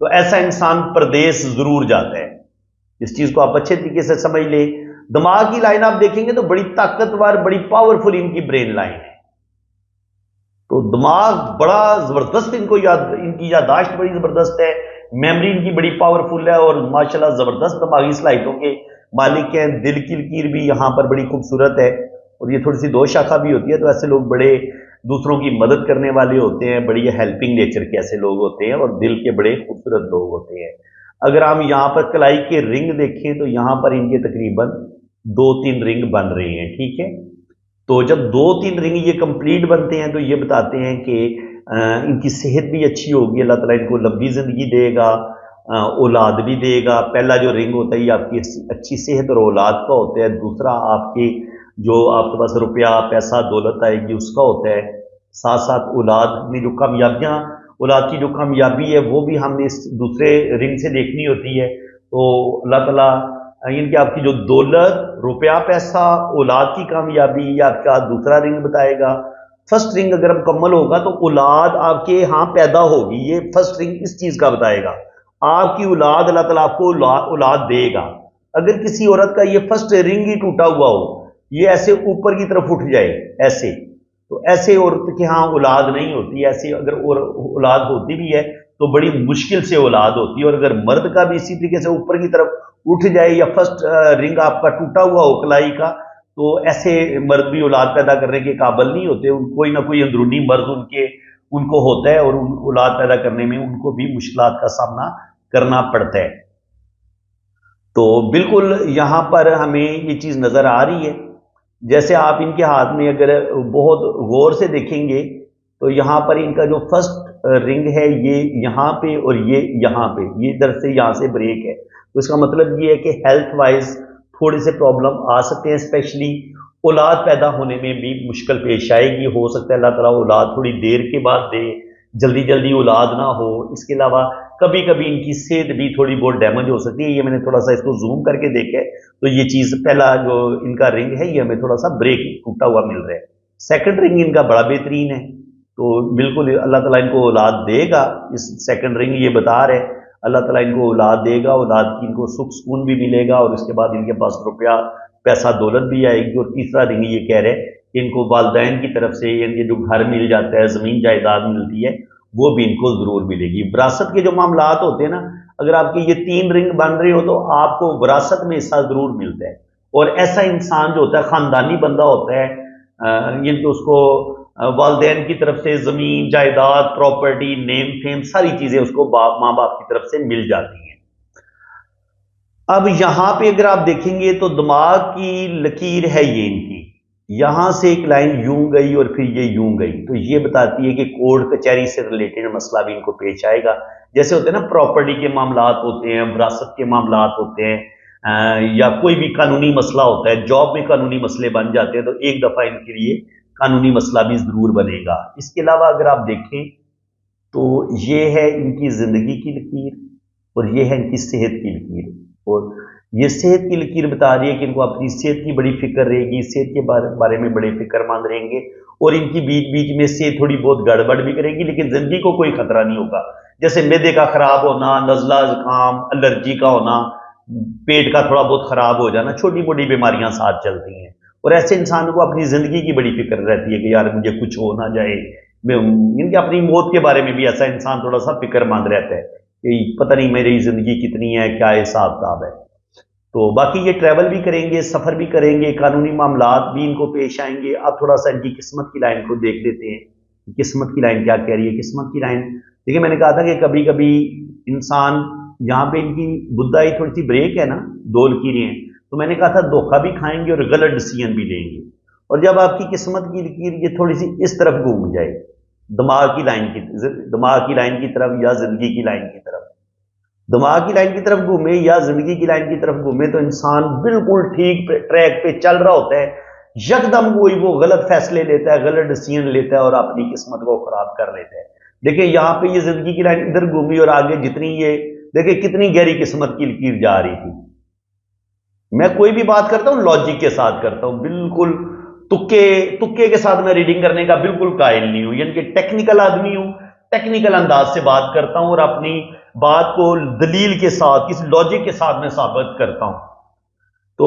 تو ایسا انسان پردیس ضرور جاتا ہے. اس چیز کو آپ اچھے طریقے سے سمجھ لیں. دماغ کی لائن آپ دیکھیں گے تو بڑی طاقتور بڑی پاورفل ان کی برین لائن ہے. تو دماغ بڑا زبردست ان کی یادداشت بڑی زبردست ہے، میموری ان کی بڑی پاورفل ہے، اور ماشاءاللہ زبردست دماغی صلاحیتوں کے مالک ہیں. دل کی لکیر بھی یہاں پر بڑی خوبصورت ہے، اور یہ تھوڑی سی دو شاخہ بھی ہوتی ہے. تو ایسے لوگ بڑے دوسروں کی مدد کرنے والے ہوتے ہیں، بڑی ہیلپنگ نیچر کے ایسے لوگ ہوتے ہیں، اور دل کے بڑے خوبصورت لوگ ہوتے ہیں. اگر ہم یہاں پر کلائی کے رنگ دیکھیں تو یہاں پر ان کے تقریباً 2-3 رنگ بن رہے ہیں. ٹھیک ہے، تو جب 2-3 رنگ یہ کمپلیٹ بنتے ہیں تو یہ بتاتے ہیں کہ ان کی صحت بھی اچھی ہوگی، اللہ تعالیٰ ان کو لمبی زندگی دے گا، اولاد بھی دے گا. پہلا جو رنگ ہوتا ہے یہ آپ کی اچھی صحت اور اولاد کا ہوتا ہے. دوسرا آپ کی جو آپ کے پاس روپیہ پیسہ دولت آئے گی اس کا ہوتا ہے. ساتھ ساتھ اولاد میں جو کامیابیاں، اولاد کی جو کامیابی ہے وہ بھی ہم نے اس دوسرے رنگ سے دیکھنی ہوتی ہے. تو اللہ تعالیٰ ان کی آپ کی جو دولت، روپیہ پیسہ، اولاد کی کامیابی، یہ آپ کا دوسرا رنگ بتائے گا. فرسٹ رنگ اگر مکمل ہوگا تو اولاد آپ کے ہاں پیدا ہوگی. یہ فرسٹ رنگ اس چیز کا بتائے گا، آپ کی اولاد، اللہ تعالیٰ آپ کو اولاد دے گا. اگر کسی عورت کا یہ فرسٹ رنگ ہی ٹوٹا ہوا ہو، یہ ایسے اوپر کی طرف اٹھ جائے ایسے، تو ایسے عورت کے ہاں اولاد نہیں ہوتی. ایسے اگر اولاد ہوتی بھی ہے تو بڑی مشکل سے اولاد ہوتی ہے. اور اگر مرد کا بھی اسی طریقے سے اوپر کی طرف اٹھ جائے یا فرسٹ رنگ آپ کا ٹوٹا ہوا ہو کلائی کا، تو ایسے مرد بھی اولاد پیدا کرنے کے قابل نہیں ہوتے. کوئی نہ کوئی اندرونی مرض ان کو ہوتا ہے، اور اولاد پیدا کرنے میں ان کو بھی مشکلات کا سامنا کرنا پڑتا ہے. تو بالکل یہاں پر ہمیں یہ چیز نظر آ رہی ہے. جیسے آپ ان کے ہاتھ میں اگر بہت غور سے دیکھیں گے تو یہاں پر ان کا جو فرسٹ رنگ ہے یہ یہاں پہ اور یہ یہاں پہ، یہ ادھر سے یہاں سے بریک ہے. تو اس کا مطلب یہ ہے کہ ہیلتھ وائز تھوڑے سے پرابلم آ سکتے ہیں. اسپیشلی اولاد پیدا ہونے میں بھی مشکل پیش آئے گی. ہو سکتا ہے اللہ تعالیٰ اولاد تھوڑی دیر کے بعد دے، جلدی جلدی اولاد نہ ہو. اس کے علاوہ کبھی کبھی ان کی صحت بھی تھوڑی بہت ڈیمیج ہو سکتی ہے. یہ میں نے تھوڑا سا اس کو زوم کر کے دیکھا ہے تو یہ چیز پہلا جو ان کا رنگ ہے یہ ہمیں تھوڑا سا بریک ٹوٹا ہوا مل رہا ہے. سیکنڈ رنگ ان کا بڑا بہترین ہے. تو بالکل اللہ تعالیٰ ان کو اولاد دے گا. اس سیکنڈ رنگ یہ بتا رہے اللہ تعالیٰ ان کو اولاد دے گا، اولاد کی ان کو سکھ سکون بھی ملے گا، اور اس کے بعد ان کے پاس روپیہ پیسہ دولت بھی آئے گی. اور تیسرا رنگ یہ کہہ رہے کہ ان کو والدین کی طرف سے ان کے جو گھر مل جاتا ہے، زمین جائیداد ملتی ہے، وہ بھی ان کو ضرور ملے گی. وراثت کے جو معاملات ہوتے ہیں نا، اگر آپ کے یہ 3 رنگ بن رہے ہو تو آپ کو وراثت میں حصہ ضرور ملتا ہے. اور ایسا انسان جو ہوتا ہے خاندانی بندہ ہوتا ہے، یعنی کہ اس کو والدین کی طرف سے زمین جائیداد، پراپرٹی، نیم فیم، ساری چیزیں اس کو ماں باپ کی طرف سے مل جاتی ہیں. اب یہاں پہ اگر آپ دیکھیں گے تو دماغ کی لکیر ہے یہ ان کی، یہاں سے ایک لائن یوں گئی اور پھر یہ یوں گئی. تو یہ بتاتی ہے کہ کورٹ کچہری سے ریلیٹڈ مسئلہ بھی ان کو پیش آئے گا. جیسے ہوتے ہیں نا پراپرٹی کے معاملات ہوتے ہیں، وراثت کے معاملات ہوتے ہیں، یا کوئی بھی قانونی مسئلہ ہوتا ہے، جاب میں قانونی مسئلے بن جاتے ہیں، تو ایک دفعہ ان کے لیے قانونی مسئلہ بھی ضرور بنے گا. اس کے علاوہ اگر آپ دیکھیں تو یہ ہے ان کی زندگی کی لکیر، اور یہ ہے ان کی صحت کی لکیر. اور یہ صحت کی لکیر بتا رہی ہے کہ ان کو اپنی صحت کی بڑی فکر رہے گی، صحت کے بارے میں بڑے فکر مند رہیں گے، اور ان کی بیچ بیچ میں صحت تھوڑی بہت گڑبڑ بھی کرے گی، لیکن زندگی کو کوئی خطرہ نہیں ہوگا. جیسے معدے کا خراب ہونا، نزلہ زکام، الرجی کا ہونا، پیٹ کا تھوڑا بہت خراب ہو جانا، چھوٹی موٹی بیماریاں ساتھ چلتی ہیں. اور ایسے انسان کو اپنی زندگی کی بڑی فکر رہتی ہے کہ یار مجھے کچھ ہو نہ جائے. ان کے اپنی موت کے بارے میں بھی ایسا انسان تھوڑا سا فکر مند رہتا ہے کہ پتہ نہیں میری زندگی کتنی ہے، کیا حساب کتاب ہے. تو باقی یہ ٹریول بھی کریں گے، سفر بھی کریں گے، قانونی معاملات بھی ان کو پیش آئیں گے. اب تھوڑا سا ان کی قسمت کی لائن کو دیکھ لیتے ہیں. قسمت کی لائن کیا کہہ رہی ہے؟ قسمت کی لائن دیکھیں، میں نے کہا تھا کہ کبھی کبھی انسان، یہاں پہ ان کی بدائی تھوڑی سی بریک ہے نا، 2 لکیریں ہیں، تو میں نے کہا تھا دھوکہ بھی کھائیں گے اور غلط ڈیسیژن بھی لیں گے. اور جب آپ کی قسمت کی لکیر یہ تھوڑی سی اس طرف گھوم جائے، دماغ کی لائن کی طرف یا زندگی کی لائن کی طرف، دماغ کی لائن کی طرف گھومے یا زندگی کی لائن کی طرف گھومے، تو انسان بالکل ٹھیک ٹریک پہ چل رہا ہوتا ہے، یکدم وہ غلط فیصلے لیتا ہے، غلط ڈیسیژن لیتا ہے اور اپنی قسمت کو خراب کر لیتا ہے. دیکھیں یہاں پہ یہ زندگی کی لائن ادھر گھومی اور آگے جتنی یہ دیکھیں کتنی گہری قسمت کی لکیر جا رہی تھی. میں کوئی بھی بات کرتا ہوں لاجک کے ساتھ کرتا ہوں، بالکل تکے کے ساتھ میں ریڈنگ کرنے کا بالکل قائل نہیں ہوں. یعنی کہ ٹیکنیکل آدمی ہوں، ٹیکنیکل انداز سے بات کرتا ہوں اور اپنی بات کو دلیل کے ساتھ کسی لاجک کے ساتھ میں ثابت کرتا ہوں. تو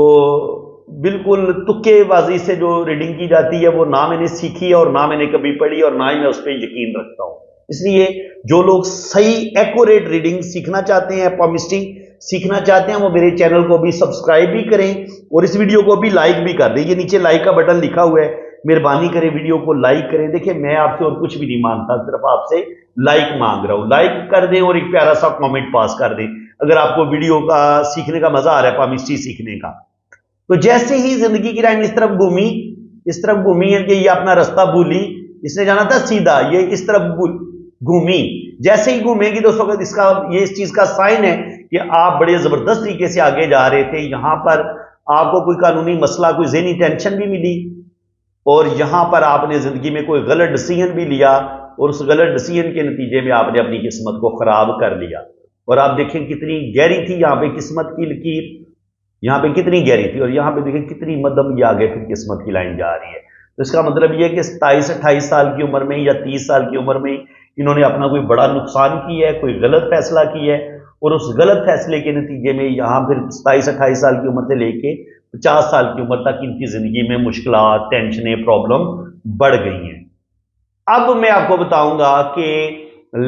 بالکل تکے بازی سے جو ریڈنگ کی جاتی ہے وہ نہ میں نے سیکھی ہے اور نہ میں نے کبھی پڑھی اور نہ ہی میں اس پہ یقین رکھتا ہوں. اس لیے جو لوگ صحیح ایکوریٹ ریڈنگ سیکھنا چاہتے ہیں، پامسٹری سیکھنا چاہتے ہیں، وہ میرے چینل کو بھی سبسکرائب بھی کریں اور اس ویڈیو کو بھی لائک بھی کر دیں. یہ نیچے لائک کا بٹن لکھا ہوا ہے، مہربانی کریں ویڈیو کو لائک کریں. دیکھیں میں آپ سے اور کچھ بھی نہیں مانگتا، صرف آپ سے لائک مانگ رہا ہوں. لائک کر دیں اور ایک پیارا سا کامنٹ پاس کر دیں اگر آپ کو ویڈیو کا سیکھنے کا مزہ آ رہا ہے، پامسٹری سیکھنے کا. تو جیسے ہی زندگی کی لائن اس طرف گھومی ہے کہ یہ اپنا راستہ بھولی، اس نے جانا تھا سیدھا، یہ اس طرف گھومی. جیسے ہی گھومے گی تو اس وقت یہ اس چیز کا سائن ہے کہ آپ بڑے زبردست طریقے سے آگے جا رہے تھے. یہاں پر آپ کو کوئی قانونی مسئلہ، کوئی ذہنی ٹینشن بھی ملی اور یہاں پر آپ نے زندگی میں کوئی غلط ڈیسیژن بھی لیا اور اس غلط ڈیسیژن کے نتیجے میں آپ نے اپنی قسمت کو خراب کر لیا. اور آپ دیکھیں کتنی گہری تھی یہاں پہ قسمت کی لکیر، یہاں پہ کتنی گہری تھی اور یہاں پہ دیکھیں کتنی مدھم یہ آگے پھر قسمت کی لائن جا رہی ہے. تو اس کا مطلب یہ ہے کہ 27-28 سال کی عمر میں یا 30 سال کی عمر میں انہوں نے اپنا کوئی بڑا نقصان کیا ہے، کوئی غلط فیصلہ کیا ہے اور اس غلط فیصلے کے نتیجے میں یہاں پھر 27-28 سال کی عمر سے لے کے 50 سال کی عمر تک ان کی زندگی میں مشکلات، ٹینشنیں، پرابلم بڑھ گئی ہیں. اب میں آپ کو بتاؤں گا کہ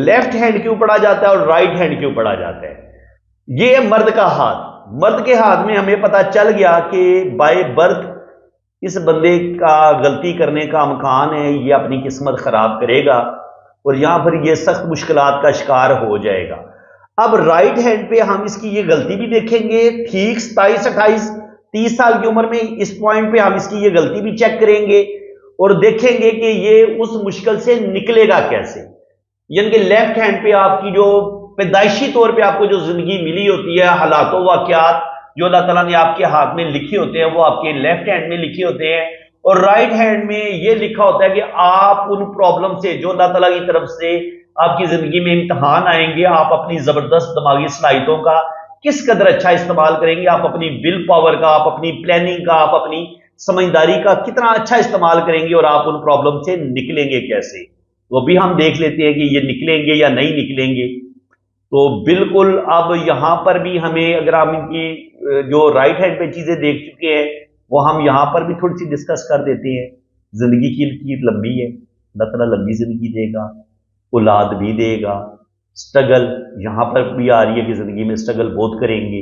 لیفٹ ہینڈ کیوں پڑھا جاتا ہے اور رائٹ ہینڈ کیوں پڑھا جاتا ہے. یہ مرد کا ہاتھ، مرد کے ہاتھ میں ہمیں پتا چل گیا کہ بائی برتھ اس بندے کا غلطی کرنے کا امکان ہے، یہ اپنی قسمت خراب کرے گا اور یہاں پر یہ سخت مشکلات کا شکار ہو جائے گا. اب رائٹ ہینڈ پہ ہم اس کی یہ غلطی بھی دیکھیں گے، ٹھیک 27-28-30 سال کی عمر میں اس پوائنٹ پہ ہم اس کی یہ غلطی بھی چیک کریں گے اور دیکھیں گے کہ یہ اس مشکل سے نکلے گا کیسے. یعنی کہ لیفٹ ہینڈ پہ آپ کی جو پیدائشی طور پہ آپ کو جو زندگی ملی ہوتی ہے، حالات و واقعات جو اللہ تعالیٰ نے آپ کے ہاتھ میں لکھے ہوتے ہیں وہ آپ کے لیفٹ ہینڈ میں لکھے ہوتے ہیں اور رائٹ ہینڈ میں یہ لکھا ہوتا ہے کہ آپ ان پرابلم سے جو اللہ تعالیٰ کی طرف سے آپ کی زندگی میں امتحان آئیں گے، آپ اپنی زبردست دماغی صلاحیتوں کا کس قدر اچھا استعمال کریں گے، آپ اپنی ول پاور کا، آپ اپنی پلاننگ کا، آپ اپنی سمجھداری کا کتنا اچھا استعمال کریں گے اور آپ ان پرابلم سے نکلیں گے کیسے. وہ بھی ہم دیکھ لیتے ہیں کہ یہ نکلیں گے یا نہیں نکلیں گے. تو بالکل اب یہاں پر بھی ہمیں اگر ہم ان کی جو رائٹ ہینڈ پہ چیزیں دیکھ چکے ہیں وہ ہم یہاں پر بھی تھوڑی سی ڈسکس کر دیتے ہیں. زندگی کی لکیر لمبی ہے، اللہ تعالیٰ لمبی زندگی دے گا، اولاد بھی دے گا. سٹرگل یہاں پر بھی آ رہی ہے کہ زندگی میں سٹرگل بہت کریں گے.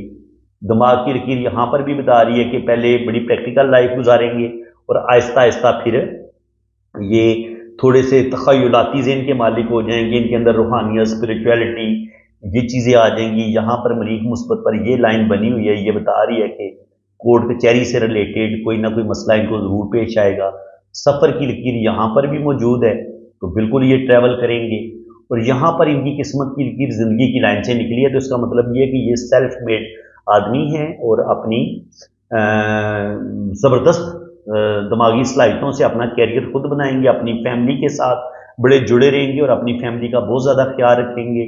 دماغ کی لکیر یہاں پر بھی بتا رہی ہے کہ پہلے بڑی پریکٹیکل لائف گزاریں گے اور آہستہ آہستہ پھر یہ تھوڑے سے تخیلاتی ذہن کے مالک ہو جائیں گے، ان کے اندر روحانیت، اسپرچویلٹی یہ چیزیں آ جائیں گی. یہاں پر مریخ مثبت پر یہ لائن بنی ہوئی ہے، یہ بتا رہی ہے کہ کورٹ کچہری سے ریلیٹڈ کوئی نہ کوئی مسئلہ ان کو ضرور پیش آئے گا. سفر کی لکیر یہاں پر بھی موجود ہے تو بالکل یہ ٹریول کریں گے اور یہاں پر ان کی قسمت کی لکیر زندگی کی لائن سے نکلی ہے. تو اس کا مطلب یہ ہے کہ یہ سیلف میڈ آدمی ہیں اور اپنی زبردست دماغی صلاحیتوں سے اپنا کیریئر خود بنائیں گے، اپنی فیملی کے ساتھ بڑے جڑے رہیں گے اور اپنی فیملی کا بہت زیادہ خیال رکھیں گے.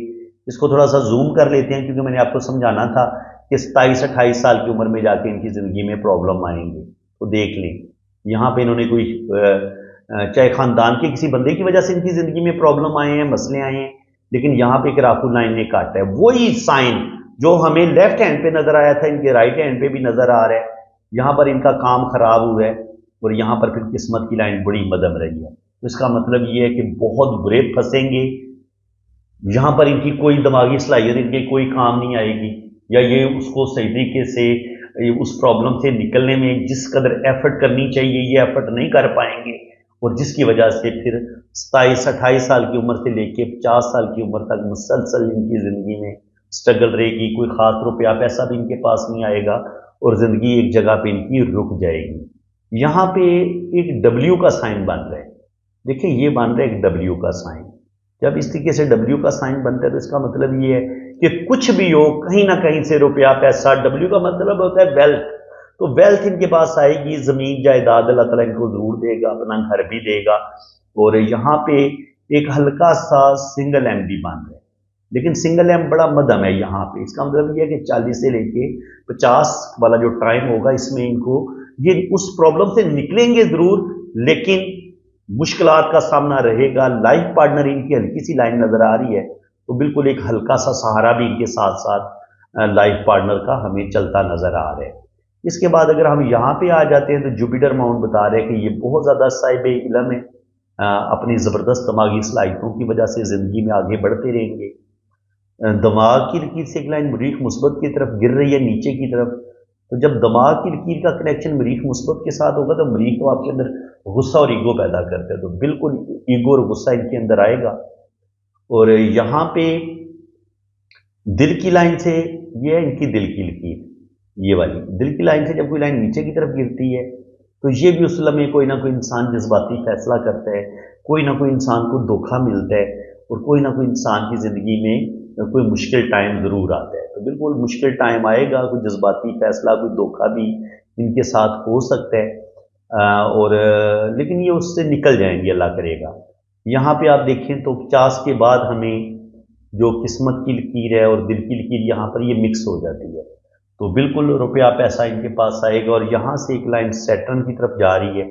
اس کو تھوڑا سا زوم کر لیتے ہیں کیونکہ میں نے آپ کو سمجھانا تھا کہ 27-28 سال کی عمر میں جا کے ان کی زندگی میں پرابلم آئیں گے. تو دیکھ لیں یہاں پہ انہوں نے کوئی چاہے خاندان کے کسی بندے کی وجہ سے ان کی زندگی میں پرابلم آئے ہیں، مسئلے آئے ہیں، لیکن یہاں پہ ایک رافو لائن نے کاٹا ہے. وہی سائن جو ہمیں لیفٹ ہینڈ پہ نظر آیا تھا ان کے رائٹ ہینڈ پہ بھی نظر آ رہا ہے. یہاں پر ان کا کام خراب ہوا ہے اور یہاں پر پھر قسمت کی لائن بڑی مدھم رہی ہے. تو اس کا مطلب یہ ہے کہ بہت برے پھنسیں گے. یہاں پر ان کی کوئی دماغی صلاحیت ان کے کوئی کام نہیں آئے گی یا یہ اس کو صحیح طریقے سے اس پرابلم سے نکلنے میں جس قدر ایفرٹ کرنی چاہیے یہ ایفرٹ نہیں کر پائیں گے اور جس کی وجہ سے پھر 27-28 سال کی عمر سے لے کے 50 سال کی عمر تک مسلسل ان کی زندگی میں سٹرگل رہے گی. کوئی خاص روپیہ پیسہ بھی ان کے پاس نہیں آئے گا اور زندگی ایک جگہ پہ ان کی رک جائے گی. یہاں پہ ایک ڈبلیو کا سائن بن رہا ہے. دیکھیں یہ بن رہا ہے ایک ڈبلیو کا سائن. جب اس طریقے سے ڈبلیو کا سائن بنتا ہے تو اس کا مطلب یہ ہے کہ کچھ بھی ہو کہیں نہ کہیں سے روپیہ پیسہ، ڈبلیو کا مطلب ہوتا ہے ویلتھ. تو ویلتھ ان کے پاس آئے گی، زمین جائیداد اللہ تعالیٰ ان کو ضرور دے گا، اپنا گھر بھی دے گا. اور یہاں پہ ایک ہلکا سا سنگل ایم بھی بن رہا ہے لیکن سنگل ایم بڑا مدھم ہے یہاں پہ. اس کا مطلب یہ ہے کہ 40 سے لے کے 50 والا جو ٹائم ہوگا اس میں ان کو یہ اس پرابلم سے نکلیں گے ضرور لیکن مشکلات کا سامنا رہے گا. لائف پارٹنر ان کی ہلکی سی لائن نظر آ رہی ہے تو بالکل ایک ہلکا سا سہارا بھی ان کے ساتھ ساتھ لائف پارٹنر کا ہمیں چلتا نظر آ رہا ہے۔ اس کے بعد اگر ہم یہاں پہ آ جاتے ہیں تو جوپیٹر ماؤنٹ بتا رہے ہیں کہ یہ بہت زیادہ صاحب علم ہے، اپنی زبردست دماغی صلاحیتوں کی وجہ سے زندگی میں آگے بڑھتے رہیں گے۔ دماغ کی لکیر سے ایک لائن مریخ مثبت کی طرف گر رہی ہے نیچے کی طرف، تو جب دماغ کی لکیر کا کنیکشن مریخ مثبت کے ساتھ ہوگا تو مریخ تو آپ کے اندر غصہ اور ایگو پیدا کرتے ہیں، تو بالکل ایگو اور غصہ ان کے اندر آئے گا۔ اور یہاں پہ دل کی لائن سے یہ ہے ان کی دل کی لکیر، یہ والی دل کی لائن سے جب کوئی لائن نیچے کی طرف گرتی ہے تو یہ بھی اس لمحے کوئی نہ کوئی انسان جذباتی فیصلہ کرتا ہے، کوئی نہ کوئی انسان کو دھوکہ ملتا ہے، اور کوئی نہ کوئی انسان کی زندگی میں کوئی مشکل ٹائم ضرور آتا ہے۔ تو بالکل مشکل ٹائم آئے گا، کوئی جذباتی فیصلہ، کوئی دھوکہ بھی ان کے ساتھ ہو سکتا ہے، اور لیکن یہ اس سے نکل جائیں گے، اللہ کرے گا۔ یہاں پہ آپ دیکھیں تو 50 کے بعد ہمیں جو قسمت کی لکیر ہے اور دل کی لکیر یہاں پر یہ مکس ہو جاتی ہے، تو بالکل روپیہ پیسہ ان کے پاس آئے گا۔ اور یہاں سے ایک لائن سیٹرن کی طرف جا رہی ہے،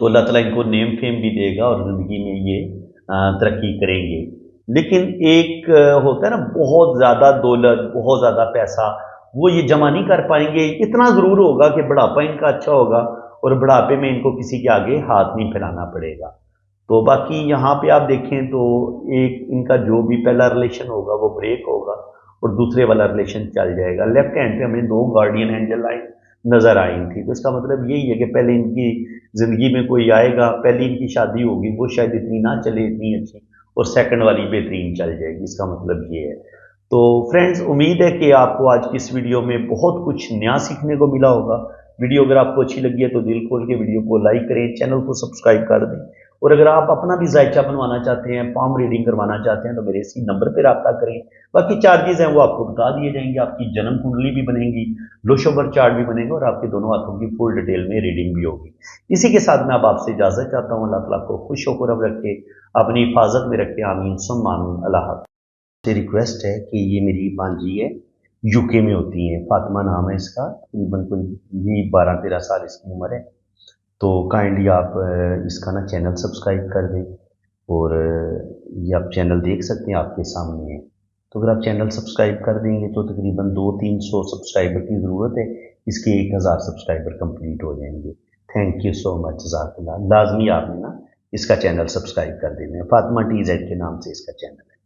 تو اللہ تعالیٰ ان کو نیم فیم بھی دے گا اور زندگی میں یہ ترقی کریں گے۔ لیکن ایک ہوتا ہے نا بہت زیادہ دولت، بہت زیادہ پیسہ، وہ یہ جمع نہیں کر پائیں گے۔ اتنا ضرور ہوگا کہ بڑھاپا ان کا اچھا ہوگا اور بڑھاپے میں ان کو کسی کے آگے ہاتھ نہیں پھیلانا پڑے گا۔ تو باقی یہاں پہ آپ دیکھیں تو ایک ان کا جو بھی پہلا ریلیشن ہوگا وہ بریک ہوگا اور دوسرے والا ریلیشن چل جائے گا۔ لیفٹ ہینڈ پہ ہمیں 2 گارڈین اینجل لائن نظر آئی تھی، تو اس کا مطلب یہی ہے کہ پہلے ان کی زندگی میں کوئی آئے گا، پہلی ان کی شادی ہوگی، وہ شاید اتنی نہ چلے اتنی اچھی، اور سیکنڈ والی بہترین چل جائے گی، اس کا مطلب یہ ہے۔ تو فرینڈز، امید ہے کہ آپ کو آج کی اس ویڈیو میں بہت کچھ نیا سیکھنے کو ملا ہوگا۔ ویڈیو اگر آپ کو اچھی لگی ہے تو دل کھول کے ویڈیو کو لائک کریں، چینل کو سبسکرائب کر دیں، اور اگر آپ اپنا بھی ذائقہ بنوانا چاہتے ہیں، پام ریڈنگ کروانا چاہتے ہیں تو میرے اسی نمبر پہ رابطہ کریں۔ باقی چارجز ہیں وہ آپ کو بتا دیے جائیں گے، آپ کی جنم کنڈلی بھی بنے گی، لوشوبر چارٹ بھی بنے گا، اور آپ کے دونوں ہاتھوں کی فل ڈیٹیل میں ریڈنگ بھی ہوگی۔ اسی کے ساتھ میں اب آپ سے اجازت چاہتا ہوں، اللہ تعالیٰ کو خوش و خرم رکھے، اپنی حفاظت میں رکھے، آمین ثم آمین۔ اللہ حافظ۔ سے ریکویسٹ ہے کہ یہ میری بانجی ہے، یو کے میں ہوتی ہیں، فاطمہ نام ہے اس کا، تقریباً کوئی یہ 12-13 سال اس کی عمر ہے۔ تو کائنڈلی آپ اس کا نا چینل سبسکرائب کر دیں، اور یہ آپ چینل دیکھ سکتے ہیں آپ کے سامنے ہے۔ تو اگر آپ چینل سبسکرائب کر دیں گے تو تقریباً 200-300 سبسکرائبر کی ضرورت ہے، اس کے 1000 سبسکرائبر کمپلیٹ ہو جائیں گے۔ تھینک یو سو مچ، جزاک اللہ۔ لازمی آپ نے نا اس کا چینل سبسکرائب کر دینا ہے، فاطمہ TZ کے نام سے اس کا چینل ہے۔